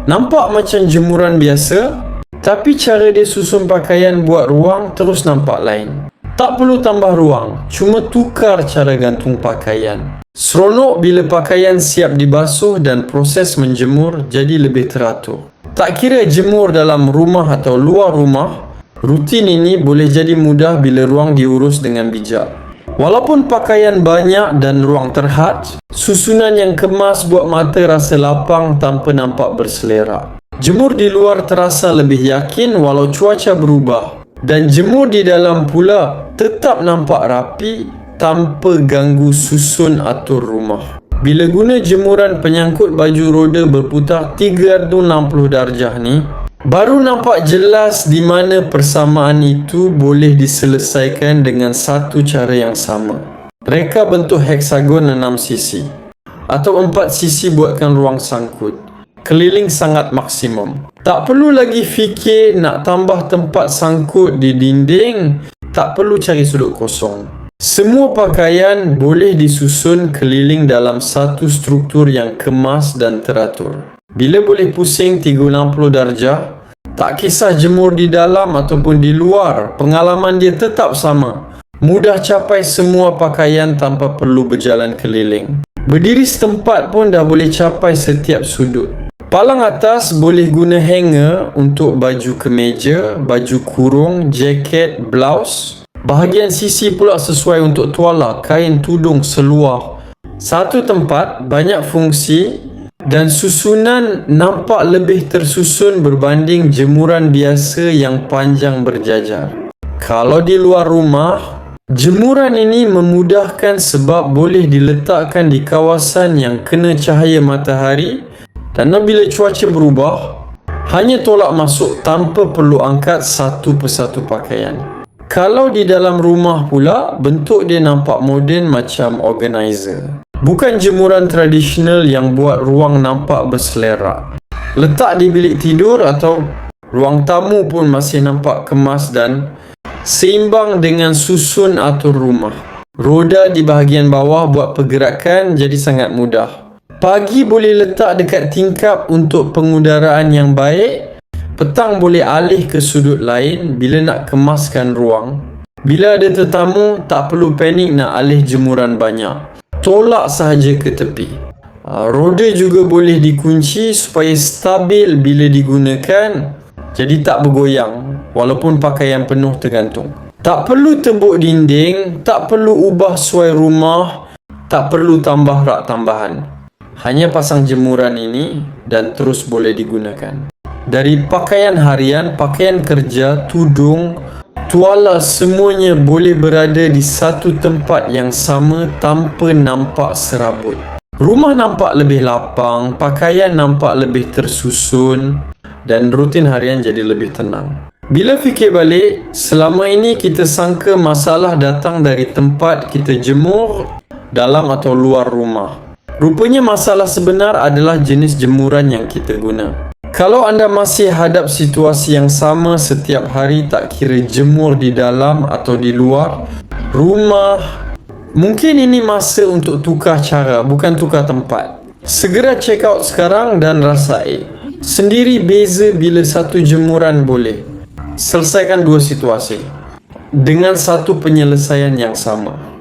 Nampak macam jemuran biasa, tapi cara dia susun pakaian buat ruang terus nampak lain. Tak perlu tambah ruang, cuma tukar cara gantung pakaian. Seronok bila pakaian siap dibasuh dan proses menjemur jadi lebih teratur. Tak kira jemur dalam rumah atau luar rumah, rutin ini boleh jadi mudah bila ruang diurus dengan bijak. Walaupun pakaian banyak dan ruang terhad, susunan yang kemas buat mata rasa lapang tanpa nampak berselerak. Jemur di luar terasa lebih yakin walau cuaca berubah, dan jemur di dalam pula tetap nampak rapi tanpa ganggu susun atur rumah. Bila guna jemuran penyangkut baju roda berputar 360 darjah ni, baru nampak jelas di mana persamaan itu boleh diselesaikan dengan satu cara yang sama. Reka bentuk heksagon 6 sisi atau 4 sisi buatkan ruang sangkut. Keliling sangat maksimum. Tak perlu lagi fikir nak tambah tempat sangkut di dinding, tak perlu cari sudut kosong. Semua pakaian boleh disusun keliling dalam satu struktur yang kemas dan teratur. Bila boleh pusing 360 darjah, tak kisah jemur di dalam ataupun di luar, pengalaman dia tetap sama. Mudah capai semua pakaian tanpa perlu berjalan keliling. Berdiri setempat pun dah boleh capai setiap sudut. Palang atas boleh guna hanger untuk baju kemeja, baju kurung, jaket, blouse. Bahagian sisi pula sesuai untuk tuala, kain tudung, seluar. Satu tempat, banyak fungsi dan susunan nampak lebih tersusun berbanding jemuran biasa yang panjang berjajar. Kalau di luar rumah, jemuran ini memudahkan sebab boleh diletakkan di kawasan yang kena cahaya matahari. Dan bila cuaca berubah, hanya tolak masuk tanpa perlu angkat satu persatu pakaian. Kalau di dalam rumah pula, bentuk dia nampak moden macam organizer. Bukan jemuran tradisional yang buat ruang nampak berselerak. Letak di bilik tidur atau ruang tamu pun masih nampak kemas dan seimbang dengan susun atur rumah. Roda di bahagian bawah buat pergerakan jadi sangat mudah. Pagi boleh letak dekat tingkap untuk pengudaraan yang baik. Petang boleh alih ke sudut lain bila nak kemaskan ruang. Bila ada tetamu, tak perlu panik nak alih jemuran banyak. Tolak sahaja ke tepi. Roda juga boleh dikunci supaya stabil bila digunakan, jadi tak bergoyang walaupun pakaian penuh tergantung. Tak perlu tembok dinding, tak perlu ubah suai rumah, tak perlu tambah rak tambahan. Hanya pasang jemuran ini dan terus boleh digunakan. Dari pakaian harian, pakaian kerja, tudung, tuala, semuanya boleh berada di satu tempat yang sama tanpa nampak serabut. Rumah nampak lebih lapang, pakaian nampak lebih tersusun dan rutin harian jadi lebih tenang. Bila fikir balik, selama ini kita sangka masalah datang dari tempat kita jemur dalam atau luar rumah. Rupanya masalah sebenar adalah jenis jemuran yang kita guna. Kalau anda masih hadap situasi yang sama setiap hari, tak kira jemur di dalam atau di luar rumah, mungkin ini masa untuk tukar cara, bukan tukar tempat. Segera check out sekarang dan rasai. Sendiri beza bila satu jemuran boleh selesaikan dua situasi dengan satu penyelesaian yang sama.